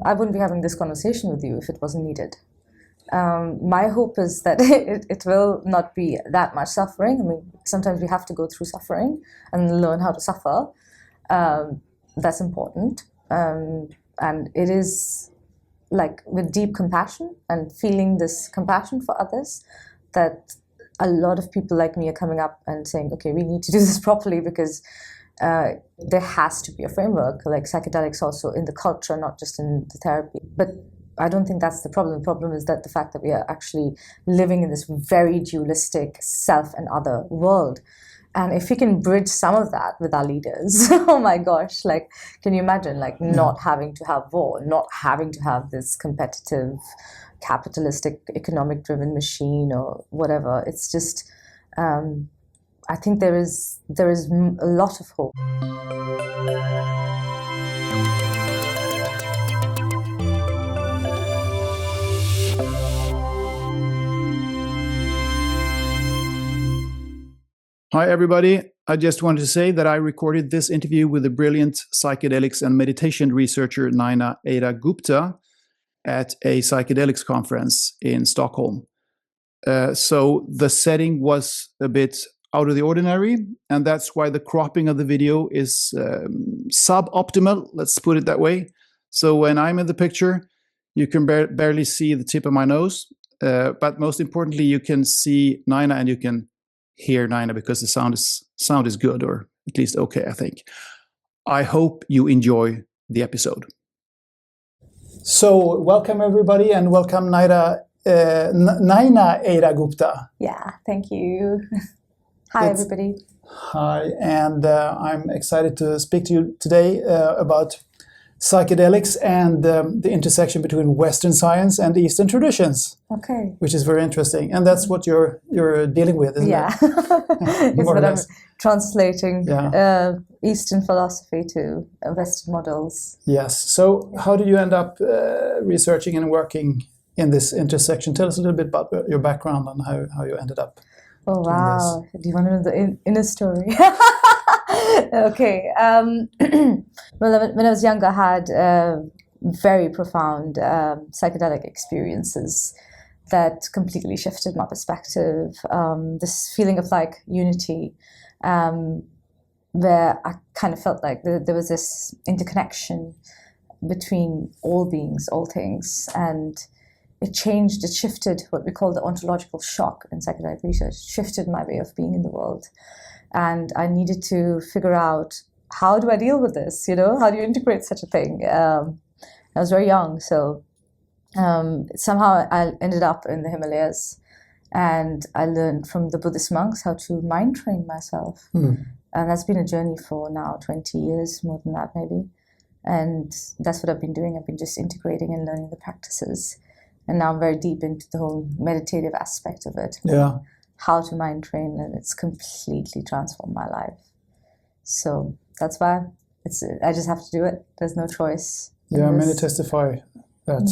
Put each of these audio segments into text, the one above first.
I wouldn't be having this conversation with you if it wasn't needed. My hope is that it will not be that much suffering. I mean, sometimes we have to go through suffering and learn how to suffer. That's important. And it is like with deep compassion and feeling this compassion for others that a lot of people like me are coming up and saying, okay, we need to do this properly because there has to be a framework, like psychedelics also in the culture, not just in the therapy. But I don't think that's the problem. The problem is that the fact that we are actually living in this very dualistic self and other world. And if we can bridge some of that with our leaders, oh my gosh, like, can you imagine, like, not having to have war, not having to have this competitive, capitalistic, economic-driven machine or whatever. It's just, I think there is a lot of hope. Hi, everybody. I just wanted to say that I recorded this interview with the brilliant psychedelics and meditation researcher Naina Eira Gupta at a psychedelics conference in Stockholm. So the setting was a bit out of the ordinary, and that's why the cropping of the video is suboptimal, let's put it that way. So when I'm in the picture, you can barely see the tip of my nose, but most importantly, you can see Naina and you can hear Naina because the sound is good, or at least okay, I think. I hope you enjoy the episode. So welcome everybody, and welcome Naina Eira Gupta. Yeah, thank you. Hi everybody. Hi, and I'm excited to speak to you today about psychedelics and the intersection between Western science and Eastern traditions. Okay. Which is very interesting, and that's what you're dealing with, isn't it? It's what I'm translating Eastern philosophy to Western models. Yes. So, how did you end up researching and working in this intersection? Tell us a little bit about your background and how you ended up. Oh wow! Do you want to know the inner story? Okay. Well, when I was younger, I had very profound psychedelic experiences that completely shifted my perspective. This feeling of like unity, where I kind of felt like there was this interconnection between all beings, all things, and it shifted what we call the ontological shock in psychedelic research. It shifted my way of being in the world. And I needed to figure out, how do I deal with this? How do you integrate such a thing? I was very young, so somehow I ended up in the Himalayas, and I learned from the Buddhist monks how to mind train myself. And that's been a journey for now 20 years, more than that maybe. And that's what I've been doing. I've been just integrating and learning the practices. And now I'm very deep into the whole meditative aspect of it. Yeah. How to mind train, and it's completely transformed my life. So that's why I just have to do it. There's no choice. Yeah, many testify that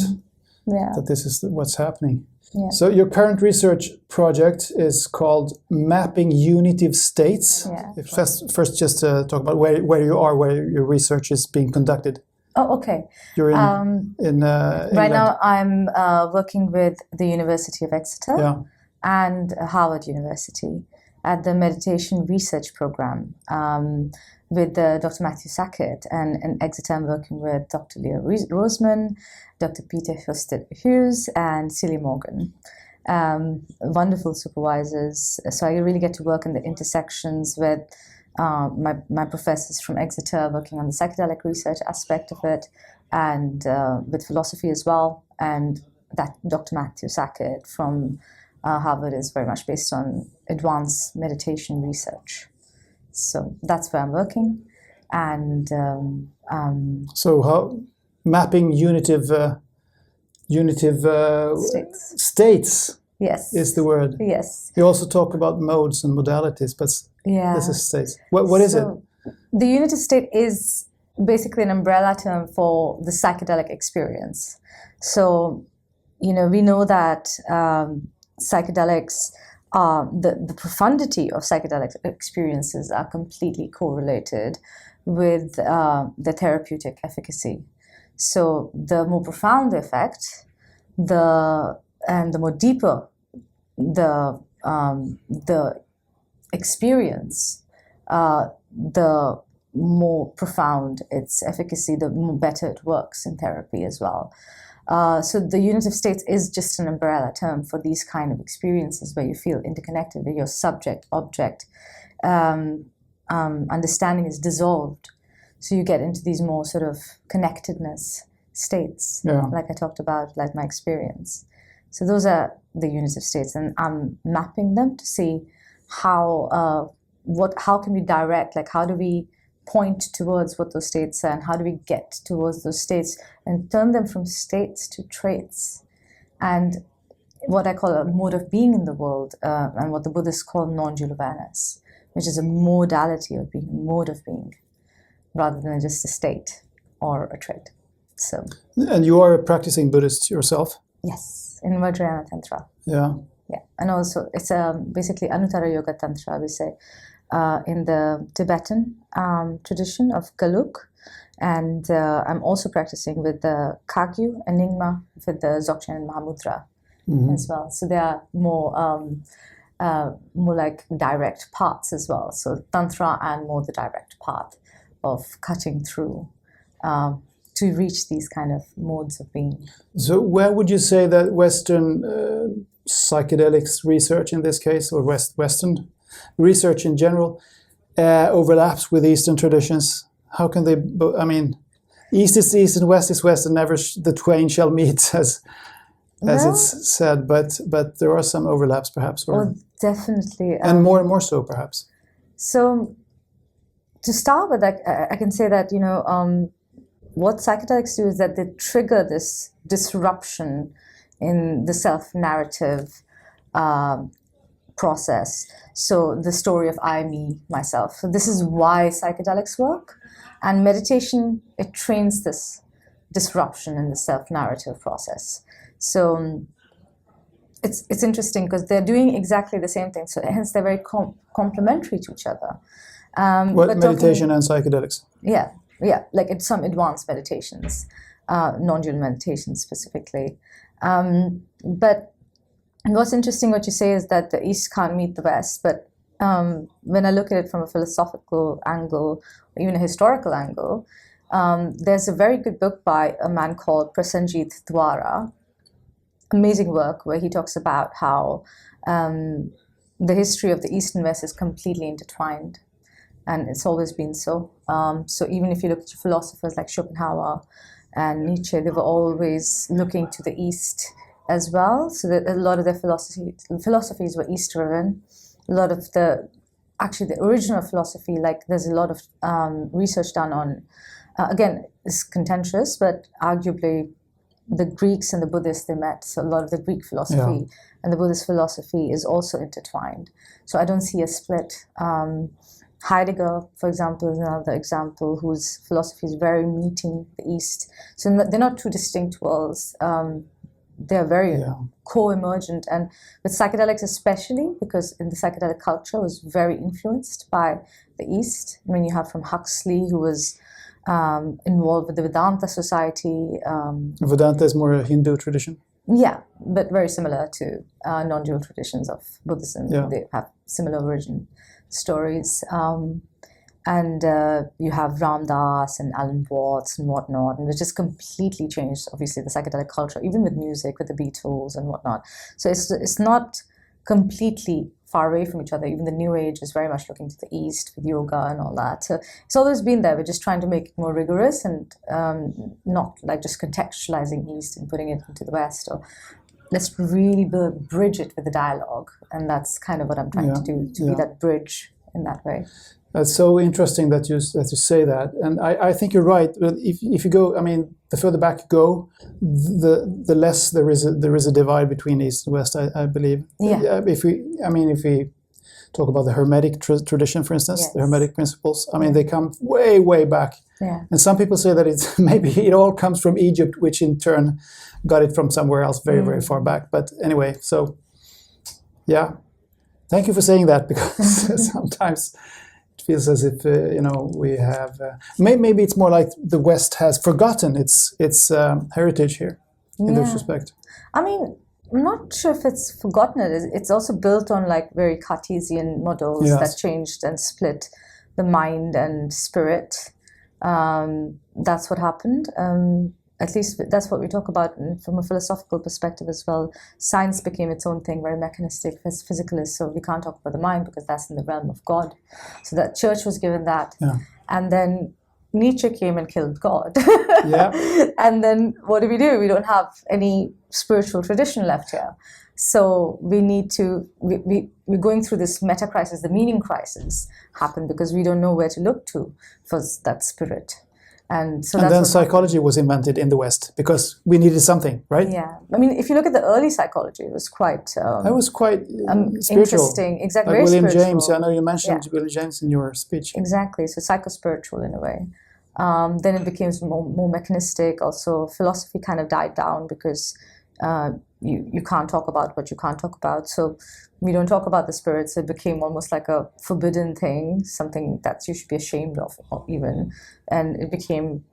this is what's happening. Yeah. So your current research project is called Mapping Unitive States. Yeah. First just talk about where you are, where your research is being conducted. Oh, okay. You're in right now I'm working with the University of Exeter and Harvard University at the meditation research program with Dr. Matthew Sackett, and in Exeter I'm working with Dr. Leo Roseman, Dr. Peter Hughes, and Celia Morgan. Wonderful supervisors. So I really get to work in the intersections with my professors from Exeter, working on the psychedelic research aspect of it, and with philosophy as well. And that Dr. Matthew Sackett from Harvard is very much based on advanced meditation research. So that's where I'm working. And so how mapping unitive states is the word. Yes. You also talk about modes and modalities, but this is states. What is it? The unitive state is basically an umbrella term for the psychedelic experience. So, we know that psychedelics, the profundity of psychedelic experiences are completely correlated with the therapeutic efficacy. So the more profound the effect, the more deeper the experience, the more profound its efficacy, the more better it works in therapy as well. So the unitive state is just an umbrella term for these kind of experiences where you feel interconnected, where your subject-object understanding is dissolved. So you get into these more sort of connectedness states, like I talked about, like my experience. So those are the unitive states, and I'm mapping them to see how can we direct, like how do we point towards what those states are, and how do we get towards those states and turn them from states to traits, and what I call a mode of being in the world, and what the Buddhists call non-dual awareness, which is a modality of being, a mode of being, rather than just a state or a trait. So. And you are a practicing Buddhist yourself? Yes, in Vajrayana Tantra. Yeah. Yeah, and also it's basically Anuttara Yoga Tantra, we say, in the Tibetan tradition of Gelug, and I'm also practicing with the Kagyu and Nyingma with the Dzogchen and Mahamudra as well. So they are more like direct paths as well. So Tantra and more the direct path of cutting through to reach these kind of modes of being. So where would you say that Western psychedelics research in this case, or Western research in general, overlaps with Eastern traditions? How can they, I mean, East is East and West is West, and never the twain shall meet, as it's said, but there are some overlaps perhaps. Or, definitely. And more so perhaps. So to start with, I can say that, what psychedelics do is that they trigger this disruption in the self-narrative process. So the story of I, me, myself. So this is why psychedelics work. And meditation, it trains this disruption in the self-narrative process. So it's interesting because they're doing exactly the same thing. So hence they're very complementary to each other. Meditation and psychedelics. Yeah, like in some advanced meditations, non-dual meditations specifically. But what's interesting, what you say is that the East can't meet the West. But when I look at it from a philosophical angle, or even a historical angle, there's a very good book by a man called Prasenjit Dwara, amazing work where he talks about how the history of the East and West is completely intertwined. And it's always been so. So even if you look at your philosophers like Schopenhauer and Nietzsche, they were always looking to the East as well. So that a lot of their philosophies were East-driven. A lot of the original philosophy, like there's a lot of research done on, again, it's contentious, but arguably the Greeks and the Buddhists, they met. So a lot of the Greek philosophy and the Buddhist philosophy is also intertwined. So I don't see a split. Heidegger, for example, is another example whose philosophy is very meeting the East. So they're not two distinct worlds. They're very co-emergent. And with psychedelics especially, because in the psychedelic culture was very influenced by the East. I mean, you have from Huxley, who was involved with the Vedanta Society. Vedanta is more a Hindu tradition? Yeah, but very similar to non-dual traditions of Buddhism. Yeah. They have similar origin stories. And you have Ram Dass and Alan Watts and whatnot, and it just completely changed, obviously, the psychedelic culture, even with music, with the Beatles and whatnot. So it's not completely far away from each other. Even the New Age is very much looking to the East with yoga and all that. So it's always been there. We're just trying to make it more rigorous and not like just contextualizing East and putting it into the West. Or let's really bridge it with the dialogue. And that's kind of what I'm trying to do, to be that bridge in that way. That's so interesting that you say that, and I think you're right. If you go, I mean, the further back you go, the less there is a divide between East and West. I believe. Yeah. If we talk about the Hermetic tradition, for instance, the Hermetic principles. I mean, they come way back. Yeah. And some people say that it's maybe it all comes from Egypt, which in turn got it from somewhere else very far back. But anyway, so yeah, thank you for saying that, because sometimes feels as if we have maybe it's more like the West has forgotten its heritage here in this respect. I mean, I'm not sure if it's forgotten it. It's also built on like very Cartesian models that changed and split the mind and spirit. That's what happened. At least that's what we talk about from a philosophical perspective as well. Science became its own thing, very mechanistic, physicalist, so we can't talk about the mind because that's in the realm of God. So that church was given that. Yeah. And then Nietzsche came and killed God. Yeah. And then what do? We don't have any spiritual tradition left here. So we need to, we're going through this meta crisis, the meaning crisis happened because we don't know where to look to for that spirit. And then psychology was invented in the West because we needed something, right? Yeah. I mean, if you look at the early psychology, it was quite... that was quite spiritual. Interesting. Exactly. Like very William spiritual. James. I know you mentioned William James in your speech. Exactly. So psychospiritual in a way. Then it became more mechanistic. Also, philosophy kind of died down because you can't talk about what you can't talk about. So we don't talk about the spirit. So it became almost like a forbidden thing, something that you should be ashamed of even. And it became,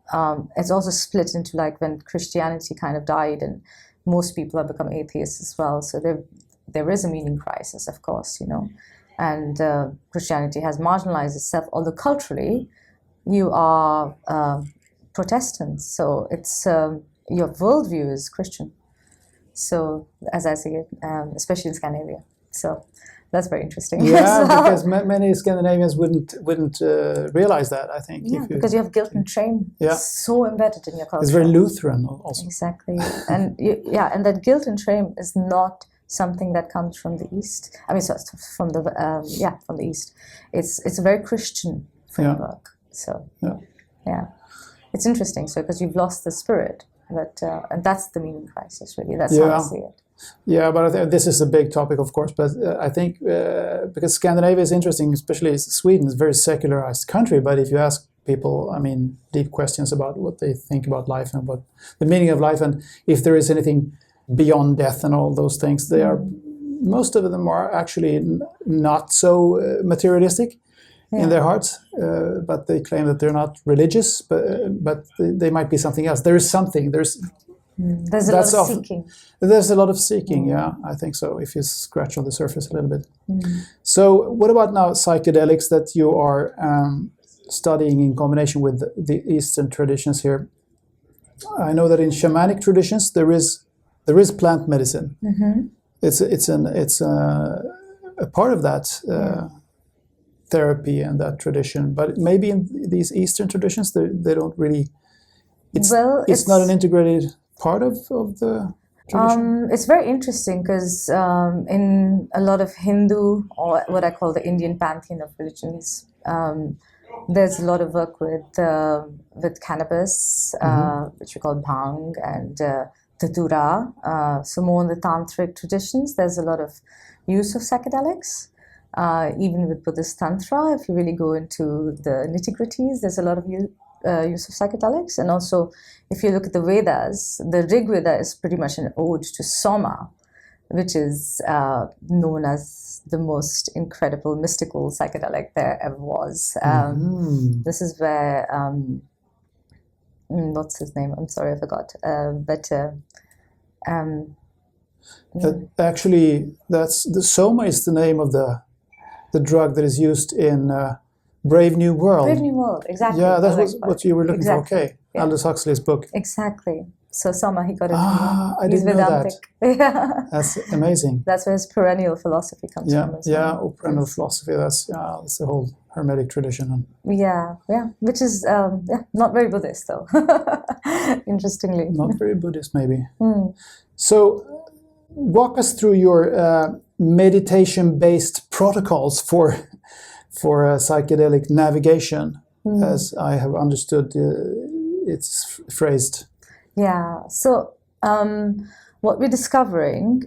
it's also split into like when Christianity kind of died and most people have become atheists as well. So there is a meaning crisis, of course, and Christianity has marginalized itself, although culturally you are Protestants. So it's, your worldview is Christian. So as I see it, especially in Scandinavia. So that's very interesting. Yeah, because many Scandinavians wouldn't realize that, I think. Yeah, because you have guilt and shame so embedded in your culture. It's very Lutheran also. Exactly. And and that guilt and shame is not something that comes from the East. I mean, so from the East. It's a very Christian framework. So it's interesting. So because you've lost the spirit, and that's the meaning crisis. Really, that's how I see it. Yeah, but I think this is a big topic, of course. But I think because Scandinavia is interesting, especially Sweden is a very secularized country. But if you ask people, I mean, deep questions about what they think about life and what the meaning of life, and if there is anything beyond death and all those things, most of them are actually not so materialistic in their hearts. But they claim that they're not religious, but they might be something else. There is something. There's a lot of seeking. There's a lot of seeking, yeah, I think so, if you scratch on the surface a little bit. So what about now psychedelics that you are studying in combination with the Eastern traditions here? I know that in shamanic traditions there is plant medicine. It's a part of that therapy and that tradition, but maybe in these Eastern traditions they don't really. It's not an integrated part of the tradition? It's very interesting because in a lot of Hindu, or what I call the Indian pantheon of religions, there's a lot of work with cannabis, which we call bhang, and dhatura. So more in the tantric traditions, there's a lot of use of psychedelics. Even with Buddhist tantra, if you really go into the nitty-gritties, there's a lot of use of psychedelics. And also, if you look at the Vedas, the Rig Veda is pretty much an ode to Soma, which is known as the most incredible mystical psychedelic there ever was. This is where, what's his name? I'm sorry, I forgot. Actually, the Soma is the name of the drug that is used in Brave New World. Brave New World, exactly. Yeah, that was what you were looking for. Okay, Aldous Huxley's book. Exactly. So Soma, he got it. I didn't know that. Yeah. That's amazing. That's where his perennial philosophy comes from. Perennial philosophy. That's the whole Hermetic tradition. Yeah, which is not very Buddhist though. Interestingly. Not very Buddhist, maybe. So, walk us through your meditation-based protocols for psychedelic navigation, as I have understood it's phrased. Yeah, so what we're discovering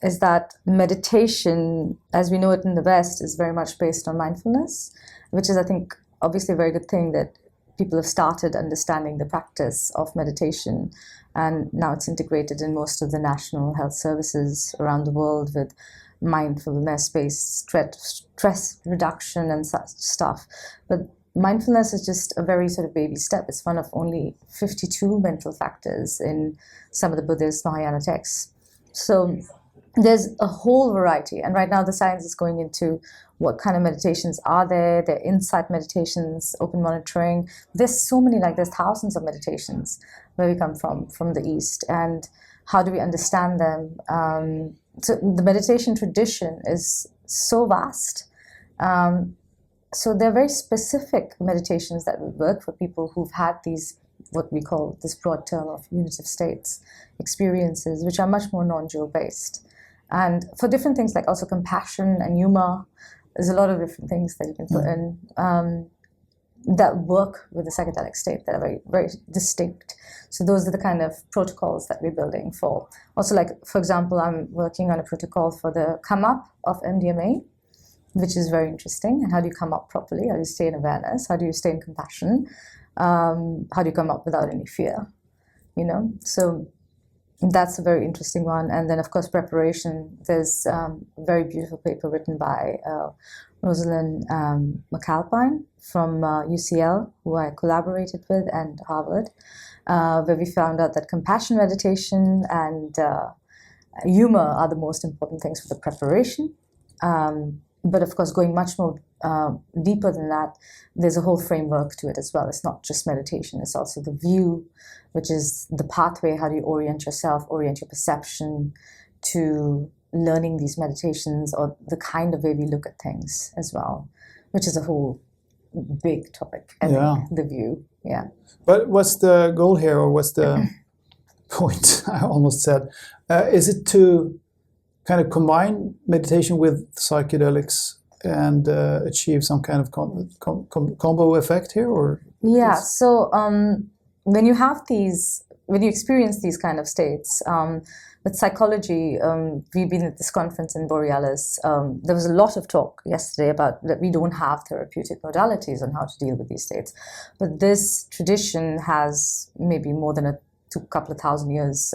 is that meditation, as we know it in the West, is very much based on mindfulness, which is, I think, obviously a very good thing that people have started understanding the practice of meditation. And now it's integrated in most of the national health services around the world with mindfulness-based stress reduction and such stuff. But mindfulness is just a very sort of baby step. It's one of only 52 mental factors in some of the Buddhist Mahayana texts. So there's a whole variety. And right now the science is going into what kind of meditations are there. There are insight meditations, open monitoring. There's so many, like there's thousands of meditations where we come from the East. And how do we understand them? So the meditation tradition is so vast. So there are very specific meditations that would work for people who've had these, what we call this broad term of unitive states, experiences, which are much more non-dual based. And for different things like also compassion and humor, there's a lot of different things that you can put in that work with the psychedelic state that are very, very distinct. So those are the kind of protocols that we're building for. Also, like, for example, I'm working on a protocol for the come up of MDMA, which is very interesting. And how do you come up properly? How do you stay in awareness? How do you stay in compassion? How do you come up without any fear? You know, so that's a very interesting one. And then, of course, preparation. There's a very beautiful paper written by Rosalind McAlpine from UCL, who I collaborated with, and Harvard, where we found out that compassion meditation and humor are the most important things for the preparation. But of course, going much more deeper than that, there's a whole framework to it as well. It's not just meditation, it's also the view, which is the pathway. How do you orient yourself, orient your perception to learning these meditations, or the kind of way we look at things as well, which is a whole big topic, I think, the view. Yeah. But what's the goal here, or what's the point? I almost said. Is it to kind of combine meditation with psychedelics and achieve some kind of combo effect here, or? Yeah. So when you experience these kind of states, with psychology, we've been at this conference in Borealis. There was a lot of talk yesterday about that we don't have therapeutic modalities on how to deal with these states. But this tradition has maybe more than a couple of thousand years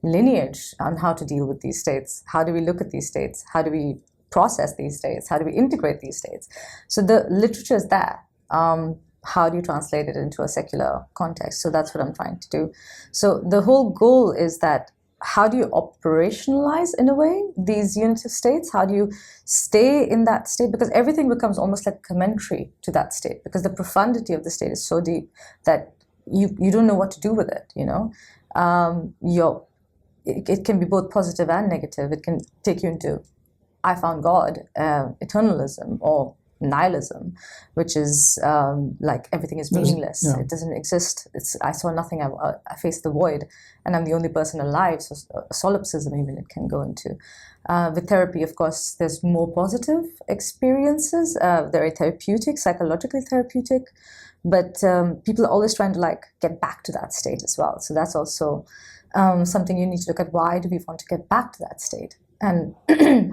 lineage on how to deal with these states. How do we look at these states? How do we process these states? How do we integrate these states? So the literature is there. How do you translate it into a secular context? So that's what I'm trying to do. So the whole goal is that how do you operationalize, in a way, these unitive states? How do you stay in that state? Because everything becomes almost like commentary to that state, because the profundity of the state is so deep that you don't know what to do with it, you know? It can be both positive and negative. It can take you into, I found God, eternalism, or nihilism, which is like everything is meaningless. It doesn't exist. I saw nothing. I faced the void, and I'm the only person alive. So solipsism, even, it can go into. With therapy, of course, there's more positive experiences. They're very therapeutic, psychologically therapeutic, but people are always trying to like get back to that state as well. So that's also something you need to look at. Why do we want to get back to that state, and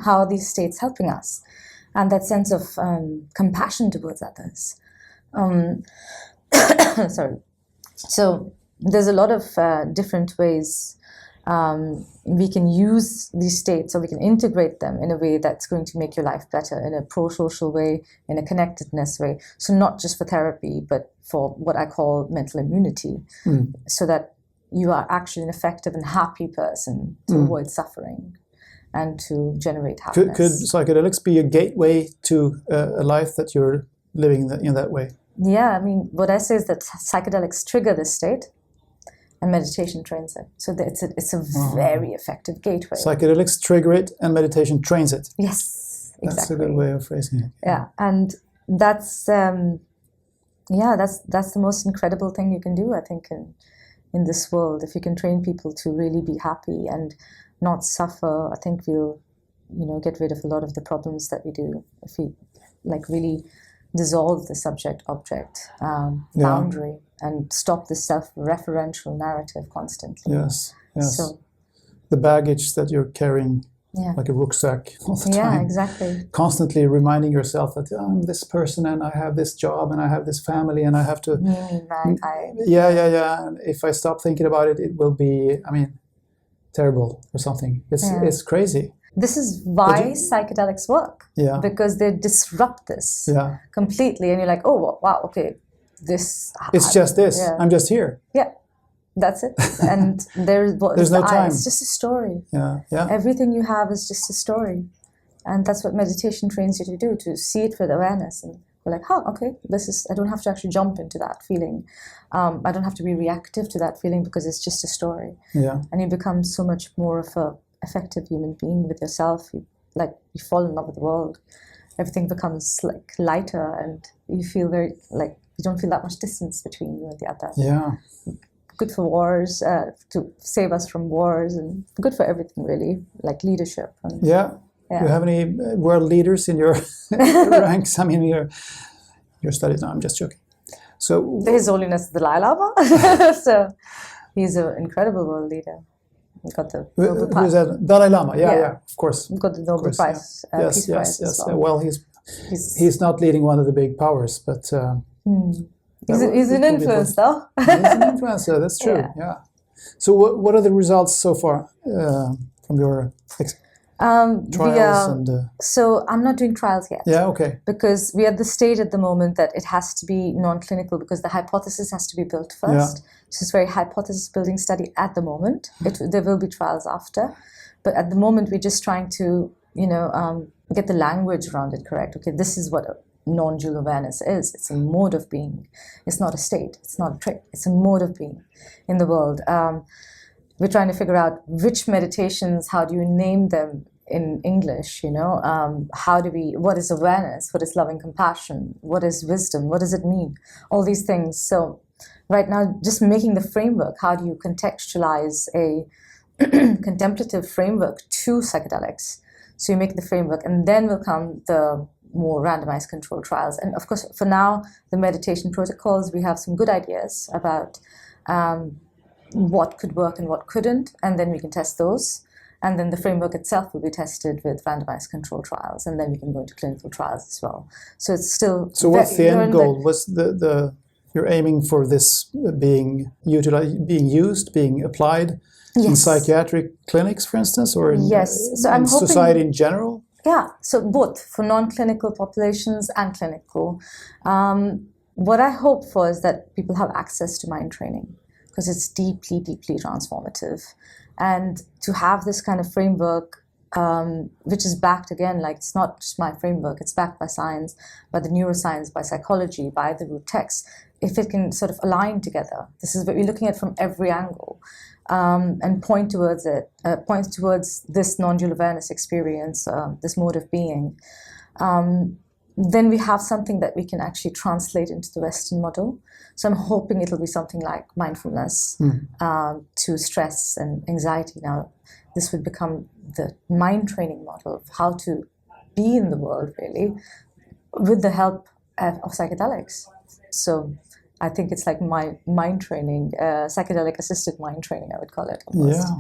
how are these states helping us? And that sense of compassion towards others. Sorry. So there's a lot of different ways we can use these states, or we can integrate them in a way that's going to make your life better, in a pro-social way, in a connectedness way. So not just for therapy, but for what I call mental immunity, so that you are actually an effective and happy person to avoid suffering and to generate happiness. Could psychedelics be a gateway to a life that you're living in that way? Yeah, I mean, what I say is that psychedelics trigger this state, and meditation trains it. So it's a very effective gateway. Psychedelics trigger it, and meditation trains it. Yes, exactly. That's a good way of phrasing it. Yeah, and that's the most incredible thing you can do, I think, in this world. If you can train people to really be happy and not suffer, I think we'll, get rid of a lot of the problems that we do if we like really dissolve the subject-object boundary and stop the self-referential narrative constantly. Yes. So, the baggage that you're carrying, like a rucksack all the time. Yeah, exactly. Constantly reminding yourself that I'm this person, and I have this job, and I have this family, and I have to. And if I stop thinking about it, it will be, terrible or something. It's crazy. This is why psychedelics work. Yeah. Because they disrupt this completely, and you're like, oh wow, okay, this. It's just this. Yeah. I'm just here. Yeah, that's it. And there's no time. It's just a story. Yeah, yeah. Everything you have is just a story, and that's what meditation trains you to do, to see it with awareness. And we're like, oh, okay, this is. I don't have to actually jump into that feeling. I don't have to be reactive to that feeling because it's just a story. Yeah. And you become so much more of a effective human being with yourself. You fall in love with the world. Everything becomes like lighter, and you feel very like you don't feel that much distance between you and the other. Yeah. Good for wars, to save us from wars, and good for everything really, like leadership. And, yeah. Do you have any world leaders in your ranks? I mean, your studies. No, I'm just joking. So His Holiness the Dalai Lama. So he's an incredible world leader. We got the Nobel Prize. Who's that? Dalai Lama. Yeah, of course. We got the Nobel Prize. Yeah. Peace Prize Yes. as well. Well, he's not leading one of the big powers, but he's an influence, though. He's an influencer. That's true. Yeah. So what are the results so far from your trials? So I'm not doing trials yet. Yeah. Okay. Because we're at the stage at the moment that it has to be non-clinical, because the hypothesis has to be built first. Yeah. So it's a very hypothesis building study at the moment. There will be trials after, but at the moment we're just trying to get the language around it correct. Okay, this is what a non-dual awareness is. It's a mode of being. It's not a state. It's not a trick. It's a mode of being in the world. We're trying to figure out which meditations, how do you name them in English, what is awareness, what is loving compassion, what is wisdom, what does it mean, all these things. So right now, just making the framework, how do you contextualize a contemplative framework to psychedelics? So you make the framework, and then will come the more randomized controlled trials. And of course, for now, the meditation protocols, we have some good ideas about what could work and what couldn't, and then we can test those. And then the framework itself will be tested with randomized control trials, and then we can go into clinical trials as well. So it's still. So what's the end goal? What's the you're aiming for this being utilized, being applied in psychiatric clinics, for instance, or in, so I'm hoping, society in general? Yeah, so both for non-clinical populations and clinical. What I hope for is that people have access to mind training, because it's deeply, deeply transformative. And to have this kind of framework, which is backed again, like it's not just my framework, it's backed by science, by the neuroscience, by psychology, by the root texts. If it can sort of align together, this is what we're looking at from every angle, and point towards it, points towards this non-dual awareness experience, this mode of being. Then we have something that we can actually translate into the Western model. So I'm hoping it'll be something like mindfulness to stress and anxiety. Now, this would become the mind training model of how to be in the world, really, with the help of psychedelics. So I think it's like my mind training, psychedelic-assisted mind training, I would call it almost. Yeah.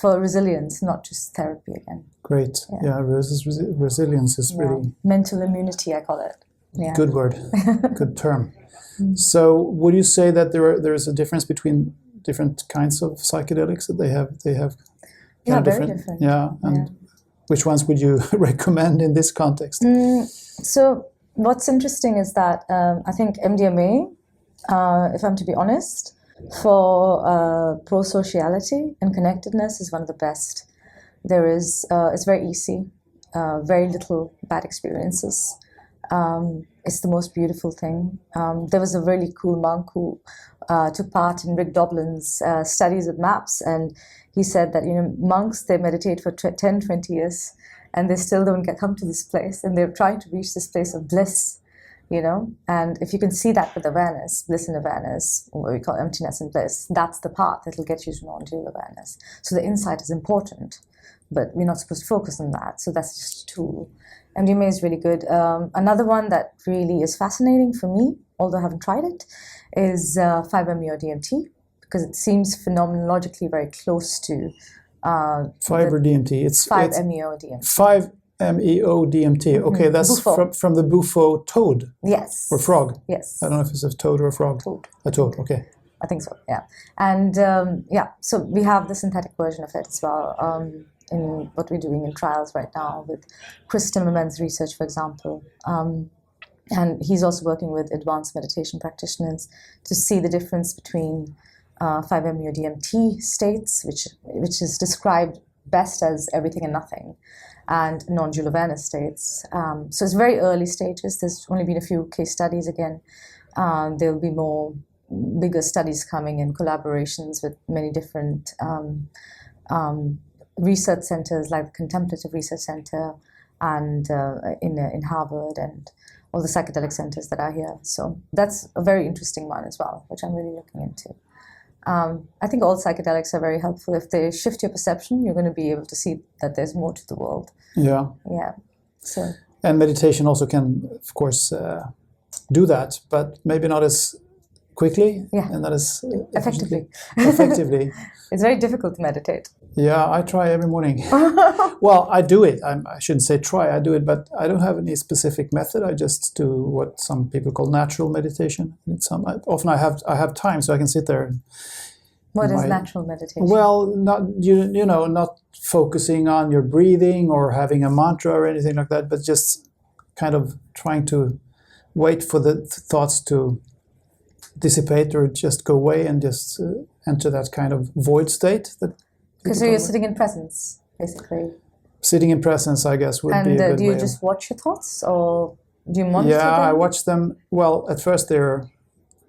For resilience, not just therapy again. Great. Yeah, resilience is really... Mental immunity, I call it. Yeah. Good word. Good term. So would you say that there is a difference between different kinds of psychedelics, that they have very different. Yeah, and which ones would you recommend in this context? So what's interesting is that I think MDMA, if I'm to be honest, for pro-sociality and connectedness is one of the best. There is, it's very easy, very little bad experiences. It's the most beautiful thing. There was a really cool monk who took part in Rick Doblin's studies with maps, and he said that monks, they meditate for 10, 20 years, and they still don't come to this place, and they're trying to reach this place of bliss. And if you can see that with awareness, bliss and awareness, what we call emptiness and bliss, that's the path that will get you to non-dual awareness. So the insight is important, but we're not supposed to focus on that. So that's just a tool. MDMA is really good. Another one that really is fascinating for me, although I haven't tried it, is 5-MeO-DMT, because it seems phenomenologically very close to 5-MeO-DMT. It's 5-MeO-DMT. 5-MeO-DMT. Okay, that's from the bufo toad. Yes. Or frog. Yes. I don't know if it's a toad or a frog. Toad. A toad. Okay. I think so. Yeah. And so we have the synthetic version of it as well. in what we're doing in trials right now with Chris Timmerman's research, for example. And he's also working with advanced meditation practitioners to see the difference between 5-MeO-DMT states, which is described best as everything and nothing, and non-dual awareness states. So it's very early stages. There's only been a few case studies again. There'll be more bigger studies coming in collaborations with many different research centers, like the Contemplative Research Center and in Harvard, and all the psychedelic centers that are here. So that's a very interesting one as well, which I'm really looking into. I think all psychedelics are very helpful. If they shift your perception, you're going to be able to see that there's more to the world. Yeah. Yeah. So. And meditation also can, of course, do that, but maybe not as quickly and not as effectively. Effectively. It's very difficult to meditate. Yeah, I try every morning. Well, I do it. I shouldn't say try, I do it, but I don't have any specific method. I just do what some people call natural meditation. Often I have time, so I can sit there. What is natural meditation? Well, not not focusing on your breathing or having a mantra or anything like that, but just kind of trying to wait for the thoughts to dissipate or just go away and just enter that kind of void state. So you're sitting in presence, basically. Sitting in presence, I guess, would be a good way. And do you just watch your thoughts, or do you monitor them? Yeah, I watch them. Well, at first they're,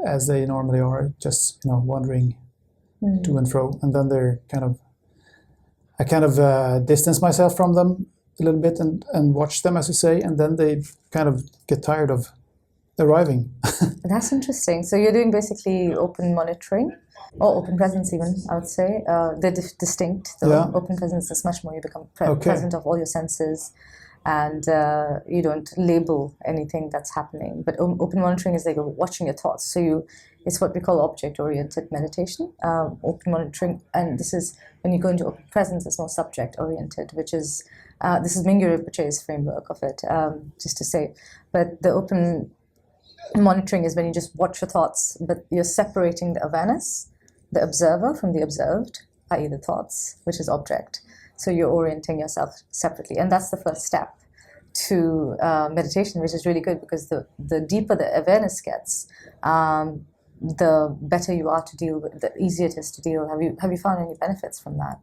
as they normally are, just wandering to and fro, and then they're I kind of distance myself from them a little bit and watch them, as you say, and then they kind of get tired of arriving. That's interesting. So you're doing basically open monitoring, or open presence even, I would say. They're distinct. The open presence is much more you become present of all your senses, and you don't label anything that's happening. But open monitoring is like you're watching your thoughts. So it's what we call object-oriented meditation. Open monitoring, and this is when you go into open presence, it's more subject-oriented, which is, this is Mingyur Rinpoche's framework of it, just to say. But the open monitoring is when you just watch your thoughts, but you're separating the awareness, the observer, from the observed, i.e. the thoughts, which is object. So you're orienting yourself separately. And that's the first step to meditation, which is really good, because the deeper the awareness gets, the better you are to deal with, the easier it is to deal. Have you found any benefits from that?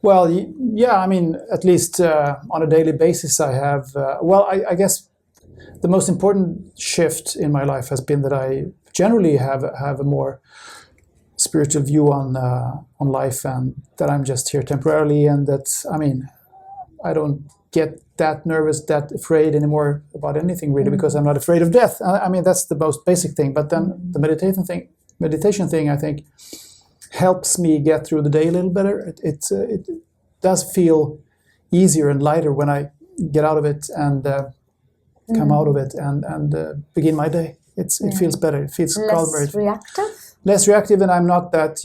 Well, yeah, I mean, at least on a daily basis I have, I guess the most important shift in my life has been that I generally have a more spiritual view on life, and that I'm just here temporarily, and that, I mean, I don't get that nervous, that afraid anymore about anything really, because I'm not afraid of death. I mean, that's the most basic thing. But then the meditation thing, I think, helps me get through the day a little better. It does feel easier and lighter when I get out of it and come out of it and begin my day. It feels better. It feels calmer. Less reactive? Less reactive, and I'm not that,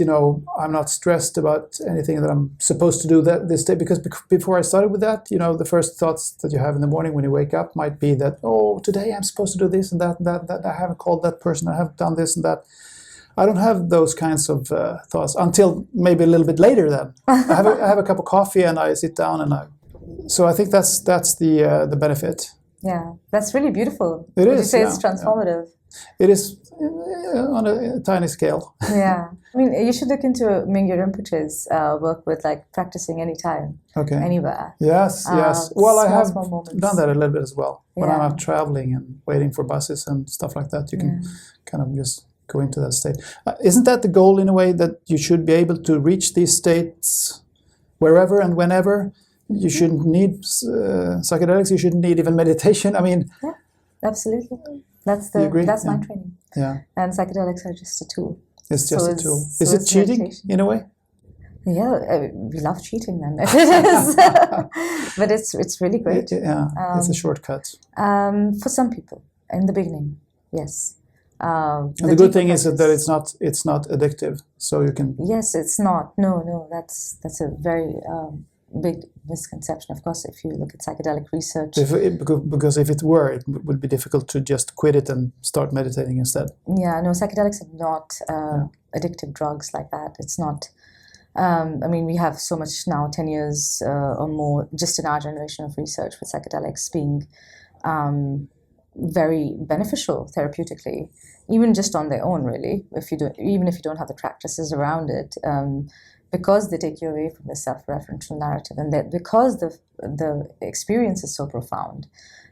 I'm not stressed about anything that I'm supposed to do this day, because before I started with that, the first thoughts that you have in the morning when you wake up might be that, oh, today I'm supposed to do this and that, I haven't called that person, I haven't done this and that. I don't have those kinds of thoughts until maybe a little bit later then. I have a cup of coffee and I sit down so I think that's the benefit. Yeah, that's really beautiful. It is. Would you say it's transformative? Yeah. It is on a tiny scale. Yeah. I mean, you should look into Mingyur Rinpoche's work with practicing anytime, anywhere. Yes. Well, I have moments. done that a little bit as well. When I'm out traveling and waiting for buses and stuff like that, you can kind of just go into that state. Isn't that the goal in a way, that you should be able to reach these states wherever and whenever? You shouldn't need psychedelics. You shouldn't need even meditation. I mean, yeah, absolutely. That's my training. Yeah. And psychedelics are just a tool. It's just a tool. Is it cheating meditation in a way? Yeah, we love cheating then. But it's really great. It's a shortcut. For some people, in the beginning, yes. And the good thing is that it's not addictive, so you can. Yes, it's not. No, that's a very big misconception. Of course, if you look at psychedelic research, because if it were, it would be difficult to just quit it and start meditating instead. Yeah, no, psychedelics are not addictive drugs like that. It's not. I mean, we have so much now, 10 years or more, just in our generation of research with psychedelics being very beneficial therapeutically, even just on their own, really. Even if you don't have the practices around it, because they take you away from the self-referential narrative, and that because the experience is so profound.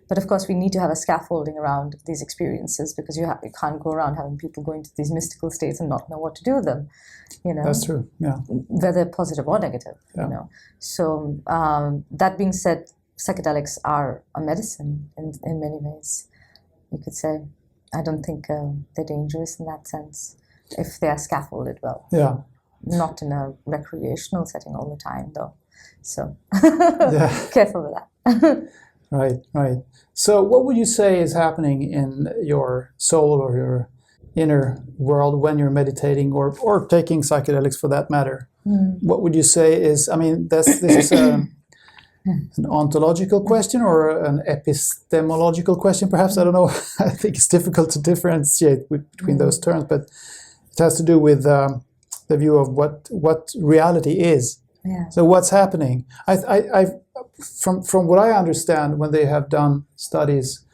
But of course, we need to have a scaffolding around these experiences, because you can't go around having people go into these mystical states and not know what to do with them. That's true. Yeah, whether positive or negative. Yeah. So that being said, psychedelics are a medicine in many ways. You could say. I don't think they're dangerous in that sense if they are scaffolded well. Yeah. Not in a recreational setting all the time, though. So careful with that. Right. So what would you say is happening in your soul or your inner world when you're meditating or taking psychedelics for that matter? What would you say is, I mean, this is an ontological question or an epistemological question, perhaps? I don't know. I think it's difficult to differentiate between those terms, but it has to do with the view of what reality is. Yeah. So what's happening? From what I understand, when they have done studies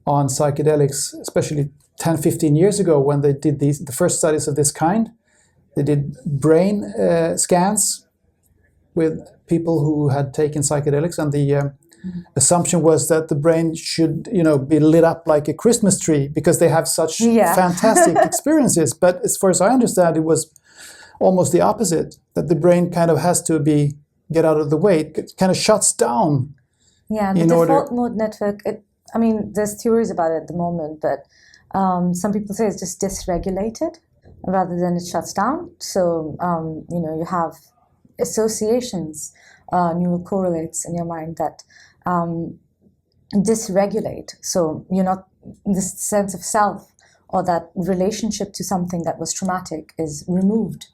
on psychedelics, especially 10, 15 years ago, when they did the first studies of this kind, they did brain scans with people who had taken psychedelics, and the assumption was that the brain should, be lit up like a Christmas tree because they have such fantastic experiences. But as far as I understand, it was almost the opposite, that the brain kind of has to get out of the way. It kind of shuts down. Yeah, the default mode network, there's theories about it at the moment, but some people say it's just dysregulated rather than it shuts down. So, you have associations, neural correlates in your mind that dysregulate. So you're not, this sense of self or that relationship to something that was traumatic is removed.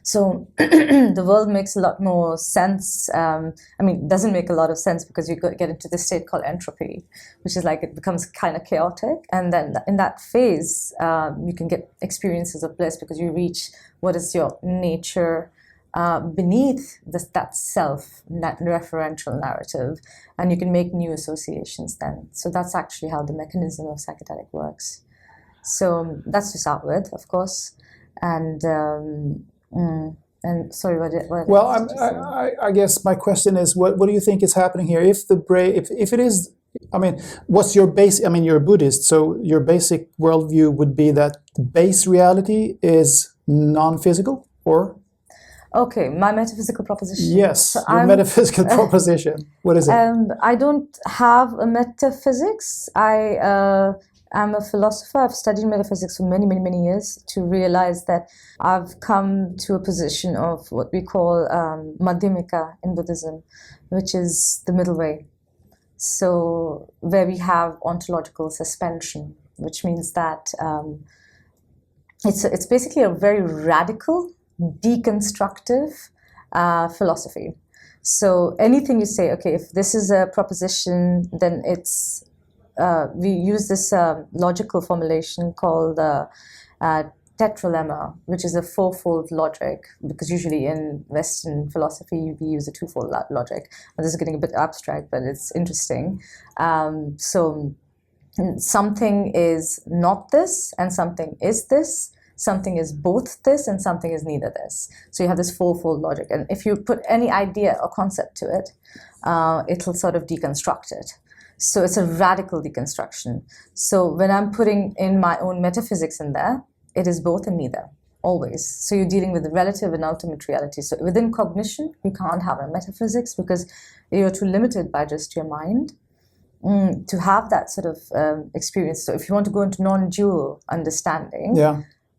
So the world makes a lot more sense. It doesn't make a lot of sense because you get into this state called entropy, which is like it becomes kind of chaotic. And then in that phase, you can get experiences of bliss because you reach what is your nature beneath that self, that referential narrative, and you can make new associations then. So that's actually how the mechanism of psychedelic works. So that's to start with, of course. And sorry, what well, I guess my question is, what do you think is happening here? If the brain, if it is, what's your base? You're a Buddhist, so your basic worldview would be that the base reality is non-physical, or? Okay, my metaphysical proposition. Yes, so your metaphysical proposition. What is it? I don't have a metaphysics. I'm a philosopher. I've studied metaphysics for many, many, many years to realize that I've come to a position of what we call madhyamika in Buddhism, which is the middle way. So where we have ontological suspension, which means that it's basically a very radical, deconstructive philosophy. So anything you say, okay, if this is a proposition, then it's we use this logical formulation called tetralemma, which is a fourfold logic, because usually in Western philosophy we use a twofold logic. And this is getting a bit abstract, but it's interesting. So something is not this, and something is this. Something is both this, and something is neither this. So you have this fourfold logic. And if you put any idea or concept to it, it'll sort of deconstruct it. So it's a radical deconstruction. So when I'm putting in my own metaphysics in there, it is both and neither, always. So you're dealing with the relative and ultimate reality. So within cognition, you can't have a metaphysics because you're too limited by just your mind to have that sort of experience. So if you want to go into non-dual understanding,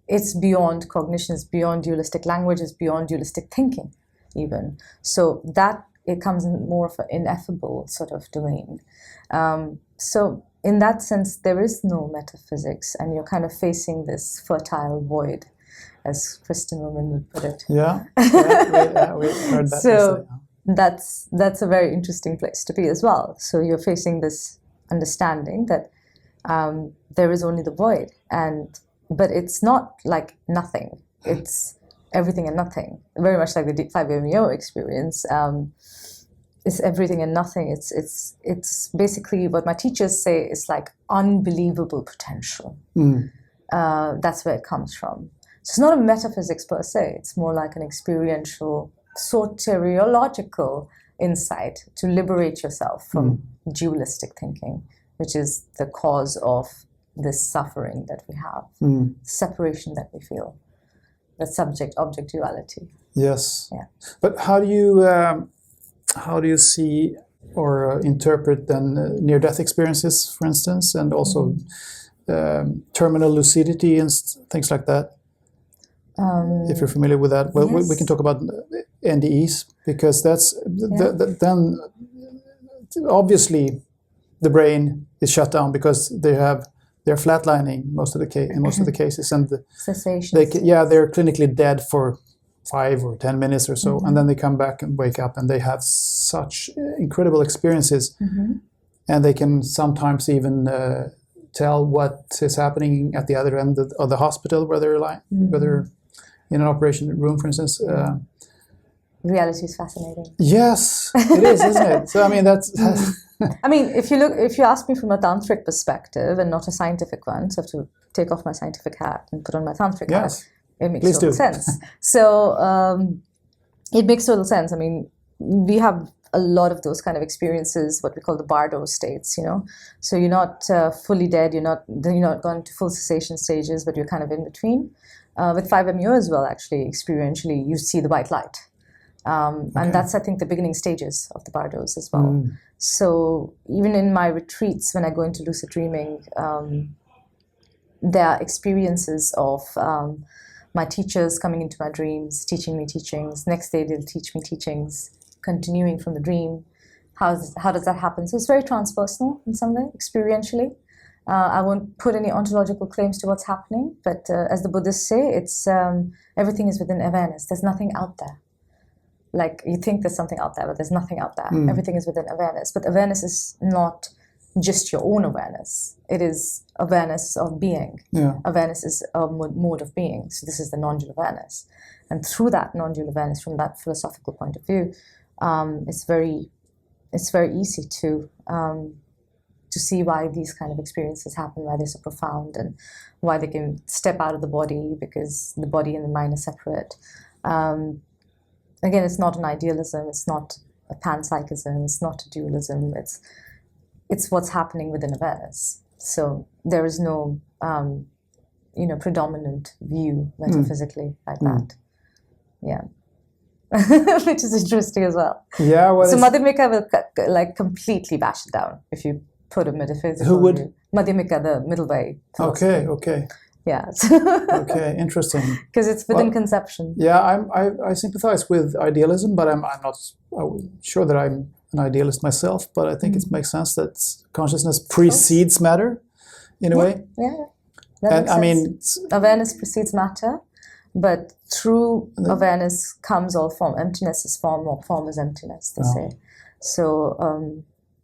it's beyond cognition, it's beyond dualistic language, it's beyond dualistic thinking even. So that it comes in more of an ineffable sort of domain. So in that sense, there is no metaphysics, and you're kind of facing this fertile void, as Christian women would put it. We heard that. So that's a very interesting place to be as well. So you're facing this understanding that there is only the void, but it's not like nothing. It's everything and nothing, very much like the 5MEO experience. It's everything and nothing. It's basically what my teachers say is like unbelievable potential. That's where it comes from. So it's not a metaphysics per se. It's more like an experiential, soteriological insight to liberate yourself from dualistic thinking, which is the cause of this suffering that we have, separation that we feel, the subject-object duality. Yes. Yeah. But how do you see or interpret then near-death experiences, for instance, and also terminal lucidity and things like that? If you're familiar with that, well, yes. we can talk about NDEs, because that's then obviously the brain is shut down because they're flatlining in most of the cases, and cessation. They're clinically dead for 5 or 10 minutes or so, and then they come back and wake up, and they have such incredible experiences, and they can sometimes even tell what is happening at the other end of the hospital where they're lying, whether in an operation room, for instance. Reality is fascinating. Yes, it is, isn't it? So I mean, that's. I mean, if you ask me from a tantric perspective and not a scientific one, so I have to take off my scientific hat and put on my tantric hat. It makes total sense. So it makes total sense. I mean, we have a lot of those kind of experiences, what we call the bardo states, you know. So you're not fully dead, you're not gone to full cessation stages, but you're kind of in between. With 5MEO as well, actually, experientially, you see the white light. And that's, I think, the beginning stages of the bardos as well. So even in my retreats, when I go into lucid dreaming, there are experiences of my teachers coming into my dreams, teaching me teachings. Next day, they'll teach me teachings, continuing from the dream. How does that happen? So it's very transpersonal in some way, experientially. I won't put any ontological claims to what's happening, but as the Buddhists say, it's everything is within awareness. There's nothing out there. Like, you think there's something out there, but there's nothing out there. Everything is within awareness. But awareness is not just your own awareness. It is awareness of being. Awareness is a mode of being. So this is the non-dual awareness. And through that non-dual awareness, from that philosophical point of view, it's very easy to see why these kind of experiences happen, why they're so profound, and why they can step out of the body, because the body and the mind are separate. Again, it's not an idealism, it's not a panpsychism, it's not a dualism, it's what's happening within awareness. So there is no predominant view metaphysically like that. Yeah. Which is interesting as well. Yeah. Well, so Madhyamika will like completely bash it down if you put a metaphysical Who would? view. Madhyamika, the middle way philosophy. Okay. Yeah. Okay, interesting. Because it's within conception. Yeah, I sympathize with idealism, but I'm not sure that I'm an idealist myself. But I think it makes sense that consciousness precedes matter, in a way. Yeah. And I mean, awareness precedes matter, but through awareness comes all form. Emptiness is form, or form is emptiness, they say. So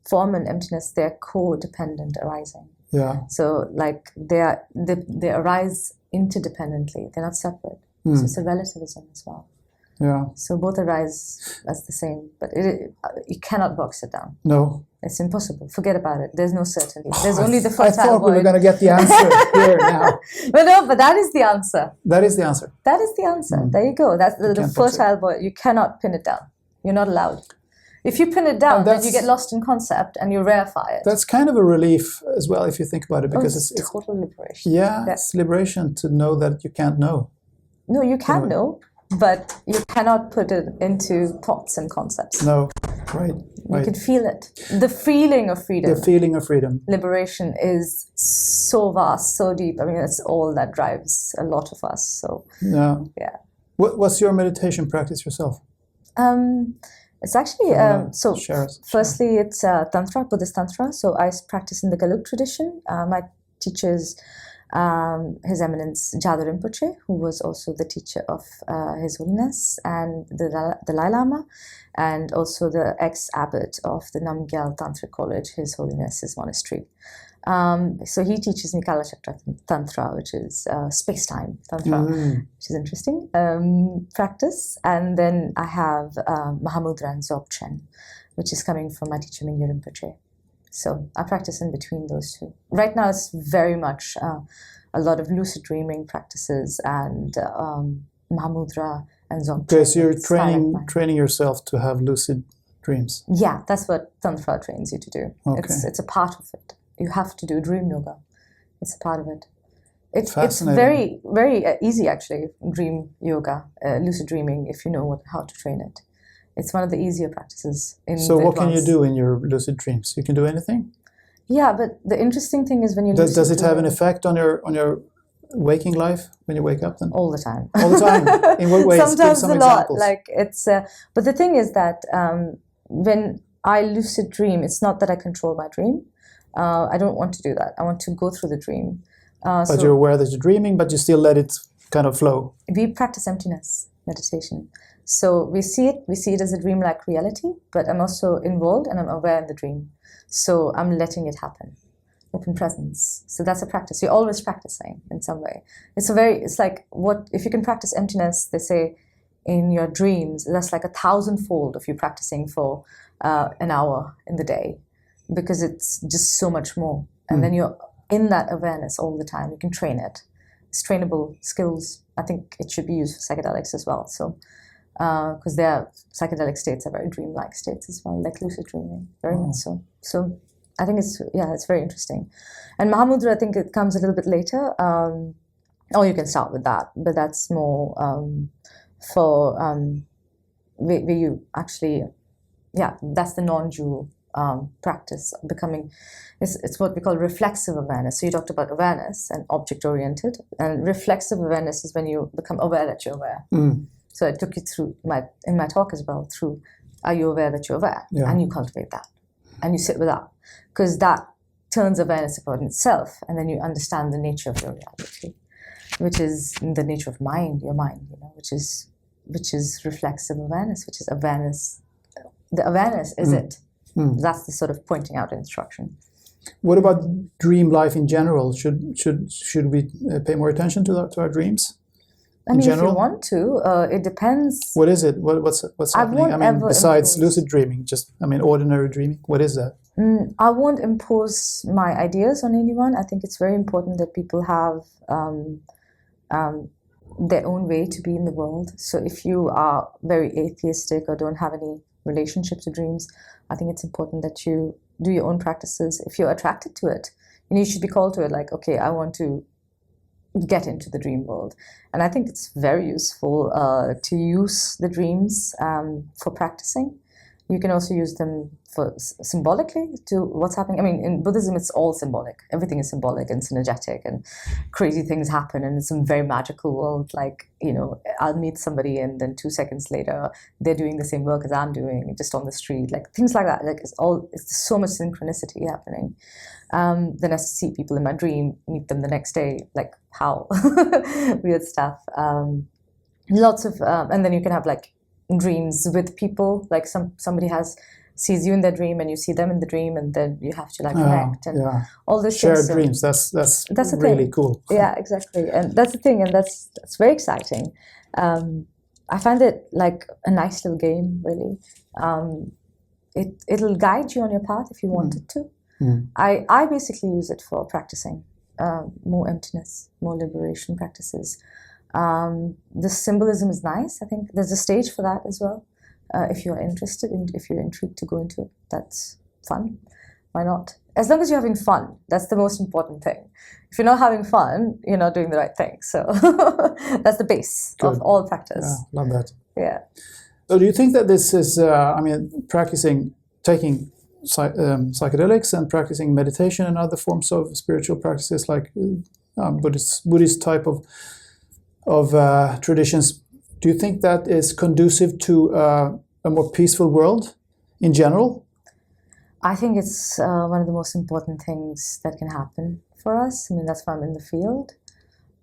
form and emptiness, they're co-dependent arising. Yeah. So like they arise interdependently. They're not separate. So it's a relativism as well. Yeah. So both arise as the same, but you cannot box it down. No. It's impossible. Forget about it. There's no certainty. There's only the fertile void. I thought we were going to get the answer here now. But that is the answer. That is the answer. That is the answer. There you go. That's the fertile void. You cannot pin it down. You're not allowed. If you pin it down, then you get lost in concept and you rarefy it. That's kind of a relief as well, if you think about it, because it's total liberation. Yeah, it's liberation to know that you can't know. No, you can know, but you cannot put it into thoughts and concepts. No, right. You can feel it. The feeling of freedom. The feeling of freedom. Liberation is so vast, so deep. I mean, it's all that drives a lot of us. So yeah. What's your meditation practice yourself? It's actually, firstly, it's Tantra, Buddhist Tantra. So I practice in the Galuk tradition. My teachers His Eminence Jado Rinpoche, who was also the teacher of His Holiness and the Dalai Lama, and also the ex-abbot of the Namgyal Tantric College, His Holiness's monastery. So he teaches me Kalachakra Tantra, which is space-time Tantra, which is interesting practice. And then I have Mahamudra and Dzogchen, which is coming from my teacher Mingyu Rinpoche. So I practice in between those two. Right now it's very much a lot of lucid dreaming practices and Mahamudra and Dzogchen. Okay, so you're training yourself to have lucid dreams. Yeah, that's what Tantra trains you to do. Okay. It's a part of it. You have to do dream yoga. It's a part of it. It's very, very easy, actually, dream yoga, lucid dreaming, if you know how to train it. It's one of the easier practices. So what can you do in your lucid dreams? You can do anything? Yeah, but the interesting thing is when you does it have an effect on your waking life when you wake up then? All the time. All the time? In what ways? Sometimes Give some a examples. lot. Like it's, but the thing is that when I lucid dream, it's not that I control my dream. I don't want to do that. I want to go through the dream. But you're aware that you're dreaming, but you still let it kind of flow. We practice emptiness meditation. So we see it as a dreamlike reality, but I'm also involved and I'm aware in the dream. So I'm letting it happen. Open presence. So that's a practice. You're always practicing in some way. It's like if you can practice emptiness, they say in your dreams, that's like 1,000-fold of you practicing for an hour in the day, because it's just so much more. And then you're in that awareness all the time. You can train it. It's trainable skills. I think it should be used for psychedelics as well. So, because their psychedelic states are very dreamlike states as well, like lucid dreaming, very much so. So I think it's very interesting. And Mahamudra, I think it comes a little bit later. Or you can start with that, but that's more for where you actually, that's the non-dual practice of becoming. It's what we call reflexive awareness. So you talked about awareness and object-oriented, and reflexive awareness is when you become aware that you're aware. So I took you through in my talk as well, through are you aware that you're aware? Yeah. And you cultivate that. And you sit with that. Because that turns awareness upon itself, and then you understand the nature of your reality, which is the nature of your mind, which is reflexive awareness, which is awareness. The awareness is it. That's the sort of pointing out instruction. What about dream life in general? Should we pay more attention to our dreams? I mean, if you want to, it depends. What is it? What's happening? I mean, besides lucid dreaming, ordinary dreaming. What is that? I won't impose my ideas on anyone. I think it's very important that people have their own way to be in the world. So if you are very atheistic or don't have any relationship to dreams, I think it's important that you do your own practices. If you're attracted to it, you should be called to it like, okay, I want to get into the dream world. And I think it's very useful to use the dreams for practicing. You can also use them for symbolically to what's happening. I mean, in Buddhism, it's all symbolic. Everything is symbolic and synergetic, and crazy things happen, and it's a very magical world. Like, I'll meet somebody, and then 2 seconds later, they're doing the same work as I'm doing, just on the street, like things like that. Like it's so much synchronicity happening. Then I see people in my dream, meet them the next day, like how weird stuff. Lots of, and then you can have like dreams with people, like somebody sees you in their dream and you see them in the dream, and then you have to like connect and all this shared dreams. That's really cool. Yeah, exactly, and that's the thing, and that's very exciting. I find it like a nice little game, really. It'll guide you on your path if you want it to. I basically use it for practicing more emptiness, more liberation practices. The symbolism is nice. I think there's a stage for that as well. If you're interested, if you're intrigued to go into it, that's fun. Why not? As long as you're having fun, that's the most important thing. If you're not having fun, you're not doing the right thing. So that's the base of all practice. Yeah, love that. Yeah. So do you think that this is, taking psychedelics and practicing meditation and other forms of spiritual practices like Buddhist type of traditions, do you think that is conducive to a more peaceful world in general? I think it's one of the most important things that can happen for us. I mean, that's why I'm in the field.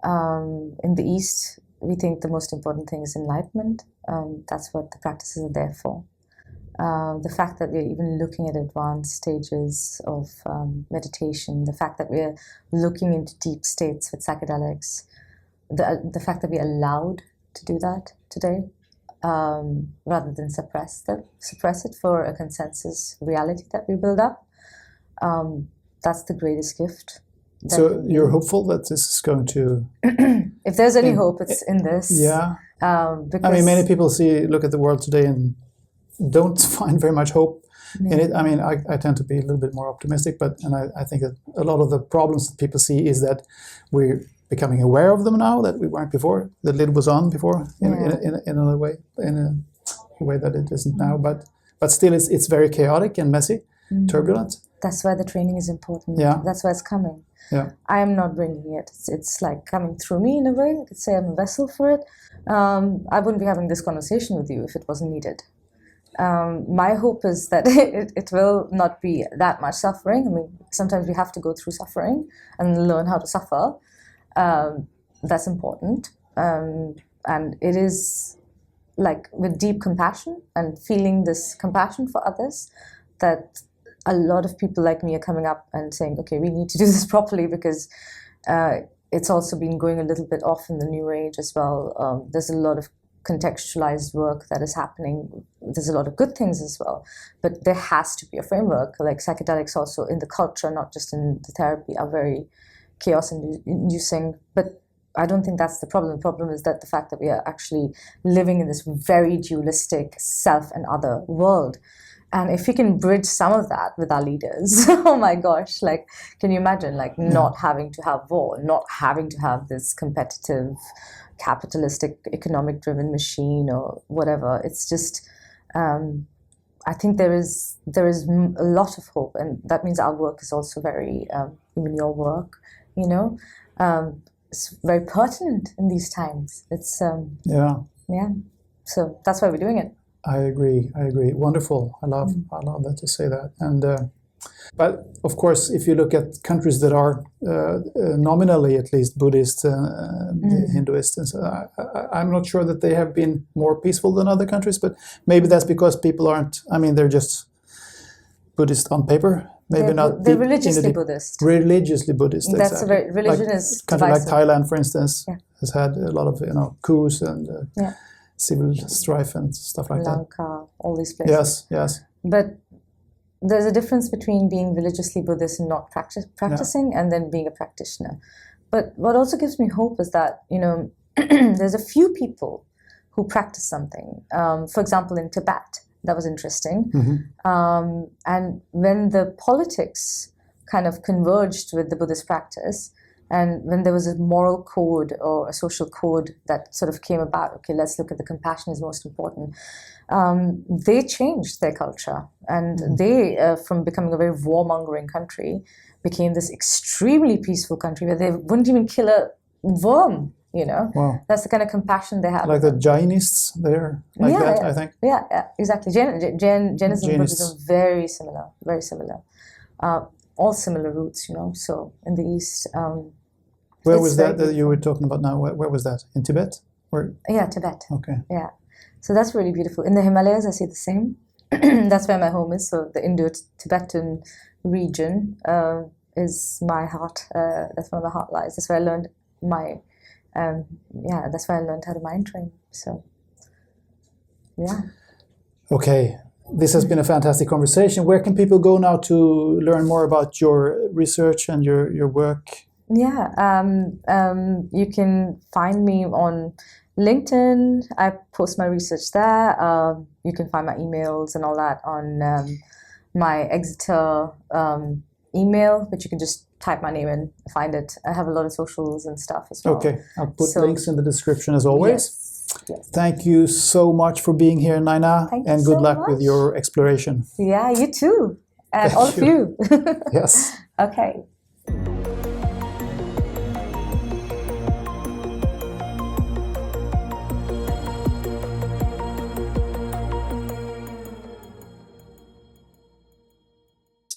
In the East, we think the most important thing is enlightenment. That's what the practices are there for. The fact that we're even looking at advanced stages of meditation, the fact that we're looking into deep states with psychedelics, the fact that we're allowed to do that today, rather than suppress it for a consensus reality that we build up, that's the greatest gift. So you're hopeful that this is going to... If there's any hope, it's in this. Yeah. Because, I mean, many people look at the world today and don't find very much hope in it. I mean, I tend to be a little bit more optimistic, and I think that a lot of the problems that people see is that we're becoming aware of them now that we weren't before. The lid was on before in another way, in a way that it isn't now. But still, it's very chaotic and messy, turbulent. That's why the training is important. Yeah. That's why it's coming. Yeah. I am not bringing it. It's like coming through me in a way. I could say I'm a vessel for it. I wouldn't be having this conversation with you if it wasn't needed. My hope is that it will not be that much suffering. I mean, sometimes we have to go through suffering and learn how to suffer. That's important. And it is like with deep compassion and feeling this compassion for others that a lot of people like me are coming up and saying, okay, we need to do this properly, because it's also been going a little bit off in the new age as well. There's a lot of contextualized work that is happening. There's a lot of good things as well, but there has to be a framework. Like psychedelics also in the culture, not just in the therapy, are very chaos-inducing, but I don't think that's the problem. The problem is that the fact that we are actually living in this very dualistic self and other world. And if we can bridge some of that with our leaders, oh my gosh, like, can you imagine, like, not having to have war, not having to have this competitive, capitalistic, economic-driven machine or whatever. It's just, I think there is a lot of hope, and that means our work is also very, even your work, you know, it's very pertinent in these times. It's, yeah. So that's why we're doing it. I agree. Wonderful. I love that you say that. And but of course, if you look at countries that are nominally at least Buddhist, Hinduist, and so I'm not sure that they have been more peaceful than other countries. But maybe that's because people aren't. I mean, they're just Buddhist on paper. Maybe not. They're religiously Buddhist. Religiously Buddhist. That's exactly. Religion like, is country divisive. like Thailand, for instance, has had a lot of coups and civil strife and stuff like Lanka, all these places. Yes. But there's a difference between being religiously Buddhist and not practicing, and then being a practitioner. But what also gives me hope is that, you know, there's a few people who practice something. For example, in Tibet, that was interesting. And when the politics kind of converged with the Buddhist practice, and when there was a moral code or a social code that sort of came about, okay, let's look at the compassion is most important, they changed their culture. And they, from becoming a very warmongering country, became this extremely peaceful country where they wouldn't even kill a worm, you know? Wow. That's the kind of compassion they have. Like the Jainists there, like that, I think. Yeah, exactly. Jainism and Buddhism, very similar. All similar roots, you know, so in the East... where was that you were talking about now? Where was that? In Tibet? Yeah, Tibet. Okay. Yeah. So that's really beautiful. In the Himalayas, I see the same. That's where my home is. So the Indo-Tibetan region is my heart. That's where my heart lies. That's where I learned that's where I learned how to mind train. So, yeah. Okay. This has been a fantastic conversation. Where can people go now to learn more about your research and your work? Yeah, you can find me on LinkedIn. I post my research there. You can find my emails and all that on my Exeter email, but you can just type my name and find it. I have a lot of socials and stuff as well. Okay, I'll put links in the description as always. Yes. Thank you so much for being here, Naina, and good luck with your exploration. Yeah, you too, and all of you. Yes. Okay.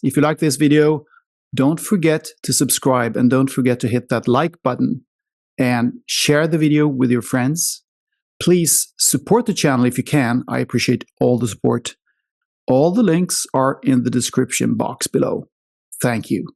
If you like this video, Don't forget to subscribe and don't forget to hit that like button and share the video with your friends. Please support the channel if you can. I appreciate all the support. All the links are in the description box below. Thank you.